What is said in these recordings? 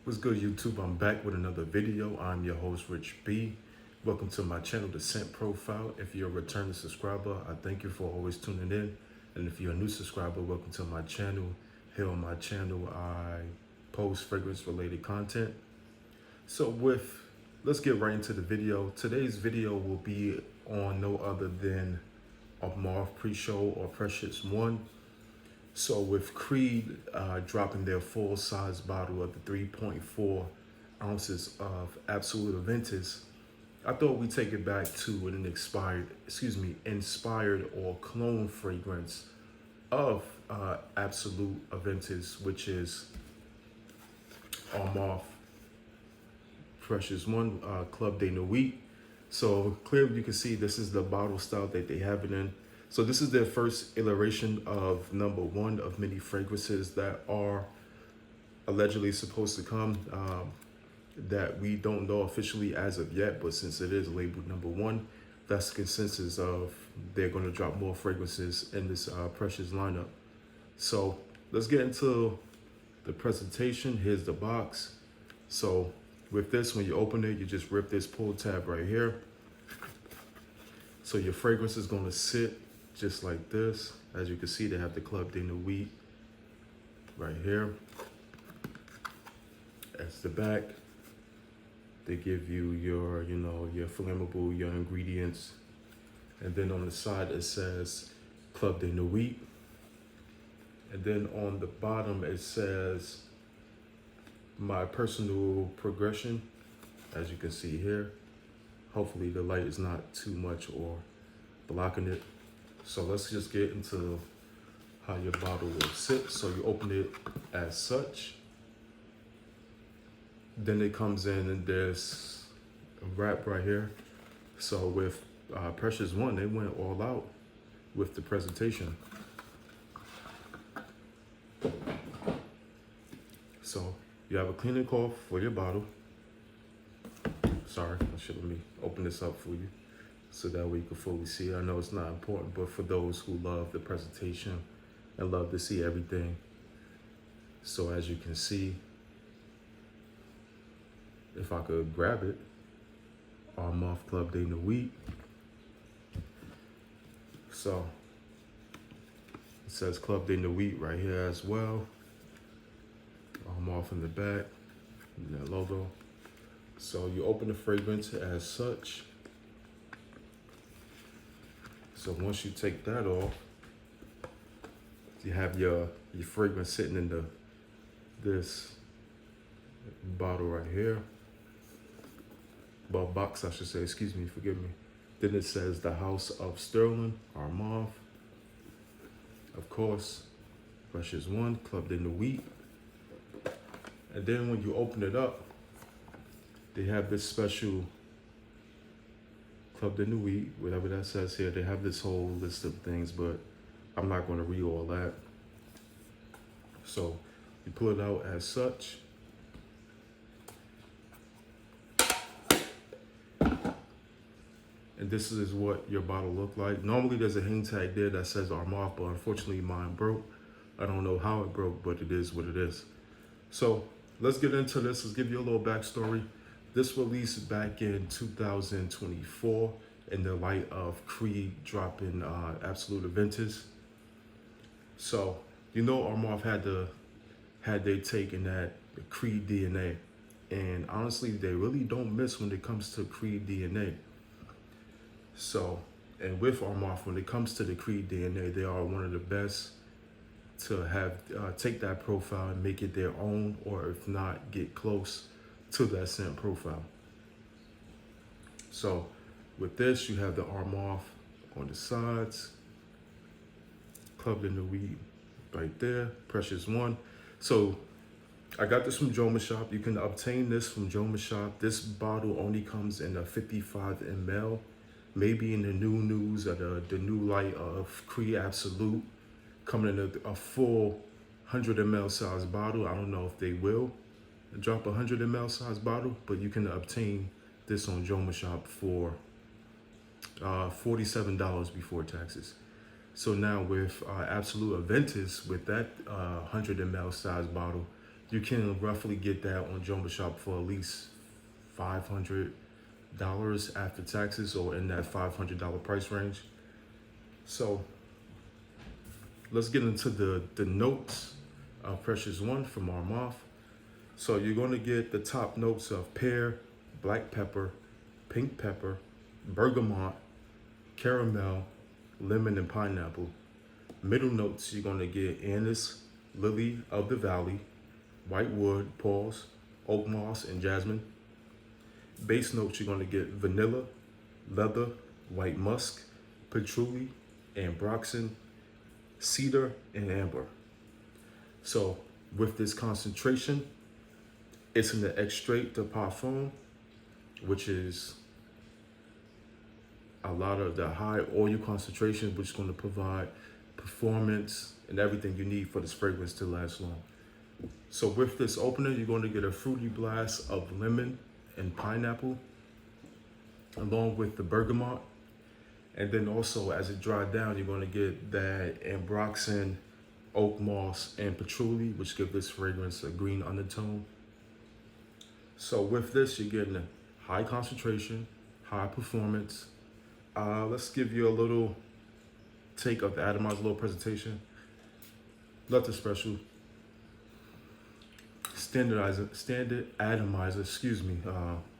What's good, YouTube? I'm back with another video. I'm your host, Rich B. Welcome to my channel, The Scent Profile. If you're a returning subscriber, I thank you for always tuning in. And if you're a new subscriber, welcome to my channel. Here on my channel, I post fragrance-related content. Let's get right into the video. Today's video will be on no other than Armaf Precieux or Precious 1. So with Creed dropping their full-size bottle of the 3.4 ounces of Absolute Aventus, I thought we'd take it back to an inspired or clone fragrance of Absolute Aventus, which is Armaf Precious 1 Club de Nuit. So clearly you can see this is the bottle style that they have it in. So this is their first iteration of number 1 of many fragrances that are allegedly supposed to come that we don't know officially as of yet, but since it is labeled number 1, that's the consensus of they're going to drop more fragrances in this Precious lineup. So let's get into the presentation. Here's the box. So with this, when you open it, you just rip this pull tab right here. So your fragrance is going to sit just like this. As you can see, they have the Club de Nuit right here. That's the back. They give you your, your flammable, your ingredients. And then on the side, it says Club de Nuit. And then on the bottom, it says my personal progression, as you can see here. Hopefully the light is not too much or blocking it. So let's just get into how your bottle will sit. So you open it as such. Then it comes in and there's a wrap right here. So with Precious 1, they went all out with the presentation. So you have a cleaning cloth for your bottle. Sorry, let me open this up for you so that way you can fully see it. I know it's not important, but for those who love the presentation and love to see everything. So as you can see, if I could grab it, Armaf Club de Nuit. So it says Club de Nuit right here as well. Armaf in the back, that logo. So you open the fragrance as such. So once you take that off, you have your fragrance sitting in this bottle right here. Well, box, I should say, excuse me, forgive me. Then it says the House of Sterling, Armaf. Of course, Precious 1, Club de Nuit. And then when you open it up, they have this special Club de Nuit, whatever that says here. They have this whole list of things, but I'm not going to read all that. So you pull it out as such. And this is what your bottle looked like. Normally there's a hang tag there that says Armaf, but unfortunately mine broke. I don't know how it broke, but it is what it is. So let's get into this. Let's give you a little backstory. This released back in 2024 in the light of Creed dropping Absolute Aventus. So, Armaf had their take in that Creed DNA. And honestly, they really don't miss when it comes to Creed DNA. So, and with Armaf, when it comes to the Creed DNA, they are one of the best to have take that profile and make it their own, or if not, get close to that scent profile. So with this, you have the Armaf on the sides, Club de Nuit right there, Precious 1. So I got this from Joma Shop. You can obtain this from Joma Shop. This bottle only comes in a 55 ml. Maybe in the new news or the new light of Creed Absolute coming in a full 100 ml size bottle. I don't know if they will drop a 100 ml size bottle, but you can obtain this on Joma Shop for $47 before taxes. So now with Absolute Aventus, with that 100 ml size bottle, You can roughly get that on Jumbo Shop for at least $500 after taxes, or in that $500 price range. So let's get into the notes of Precious One from Armaf. So you're going to get the top notes of pear, black pepper, pink pepper, bergamot, caramel, lemon, and pineapple. Middle notes, you're going to get anise, lily of the valley, white wood, pause, oak moss, and jasmine. Base notes, you're going to get vanilla, leather, white musk, patchouli, ambroxan, cedar, and amber. So with this concentration, it's in the extrait de parfum, which is a lot of the high oil concentration, which is going to provide performance and everything you need for this fragrance to last long. So with this opener, you're going to get a fruity blast of lemon and pineapple, along with the bergamot. And then also, as it dried down, you're going to get that ambroxan, oak moss, and patchouli, which give this fragrance a green undertone. So with this, you're getting a high concentration, high performance. Let's give you a little take of the atomizer, little presentation. Nothing special. Standard atomizer, excuse me.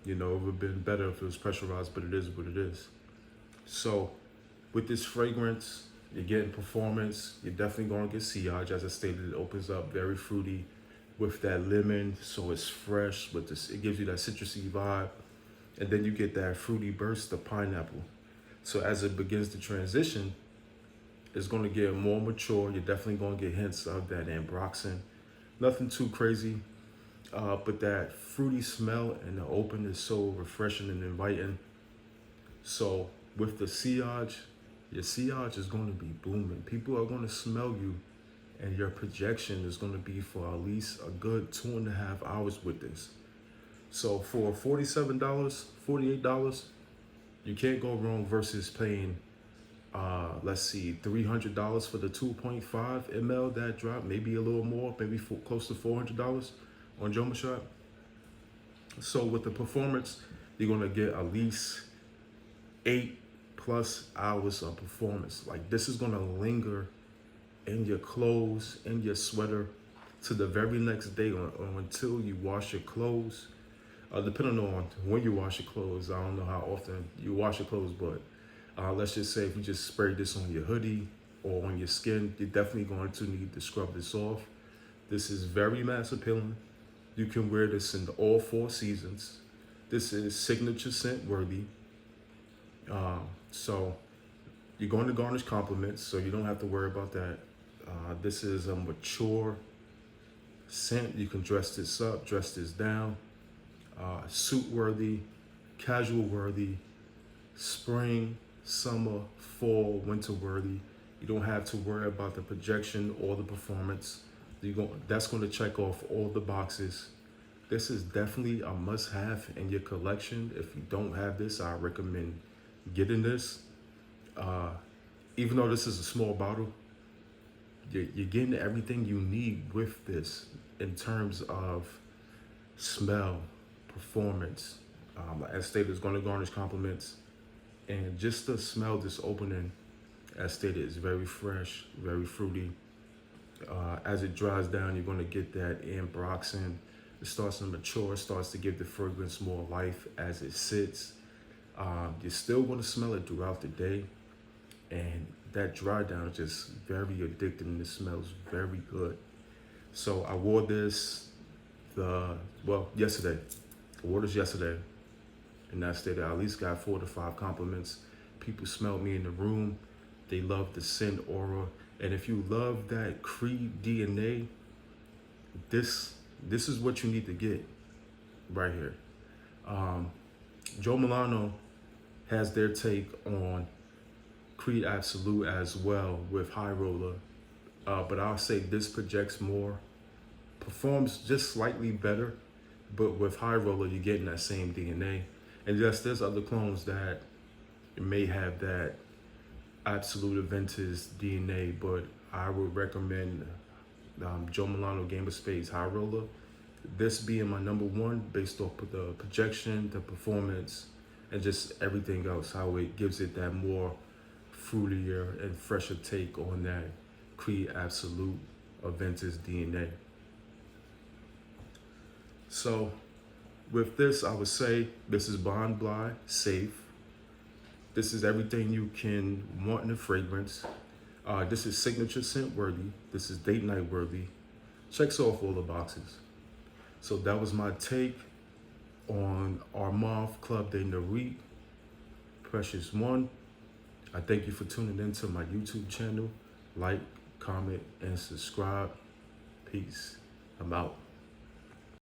It would have been better if it was pressurized, but it is what it is. So with this fragrance, you're getting performance. You're definitely going to get sillage. As I stated, it opens up very fruity with that lemon, so it's fresh. With this, it gives you that citrusy vibe, and then you get that fruity burst of pineapple. So as it begins to transition, it's going to get more mature. You're definitely going to get hints of that ambroxan. Nothing too crazy, but that fruity smell and the open is so refreshing and inviting. So with the sillage, your sillage is going to be booming. People are going to smell you, and your projection is going to be for at least a good 2.5 hours with this. So for $47, $48, you can't go wrong versus paying, let's see, $300 for the 2.5 ml that drop, maybe a little more, maybe close to $400 on Jumbo Shop. So with the performance, you're going to get at least 8+ hours of performance. Like, this is going to linger in your clothes, in your sweater, to the very next day or until you wash your clothes. Depending on when you wash your clothes, I don't know how often you wash your clothes, but let's just say if you just spray this on your hoodie or on your skin, you're definitely going to need to scrub this off. This is very mass appealing. You can wear this in all 4 seasons. This is signature scent worthy. So you're going to garnish compliments, so you don't have to worry about that. This is a mature scent. You can dress this up, dress this down. Suit worthy, casual worthy, spring, summer, fall, winter worthy. You don't have to worry about the projection or the performance. That's going to check off all the boxes. This is definitely a must-have in your collection. If you don't have this, I recommend getting this. Even though this is a small bottle, you're getting everything you need with this in terms of smell, performance. As stated, it's going to garnish compliments, and just the smell this opening, as stated, is very fresh, very fruity. As it dries down, you're going to get that ambroxan. It starts to mature, starts to give the fragrance more life as it sits. You're still going to smell it throughout the day, and that dry down is just very addictive, and it smells very good. So I wore this yesterday. I wore this yesterday, and I stated I at least got 4 to 5 compliments. People smelled me in the room. They love the scent aura, and if you love that Creed DNA, this is what you need to get right here. Joe Milano has their take on Creed Absolute as well with High Roller, but I'll say this projects more, performs just slightly better, but with High Roller you're getting that same DNA. And yes, there's other clones that may have that Absolute Aventus DNA, but I would recommend Joe Milano Game of Spades High Roller. this being my number one based off of the projection, the performance, and just everything else, how it gives it that more fruitier and fresher take on that Creed Absolute Aventus DNA. So with this, I would say this is Bond Bly, safe. This is everything you can want in a fragrance. This is signature scent worthy. This is date night worthy. Checks off all the boxes. So that was my take on Armaf Club de Nuit Precious 1. I thank you for tuning into my YouTube channel. Like, comment, and subscribe. Peace. I'm out.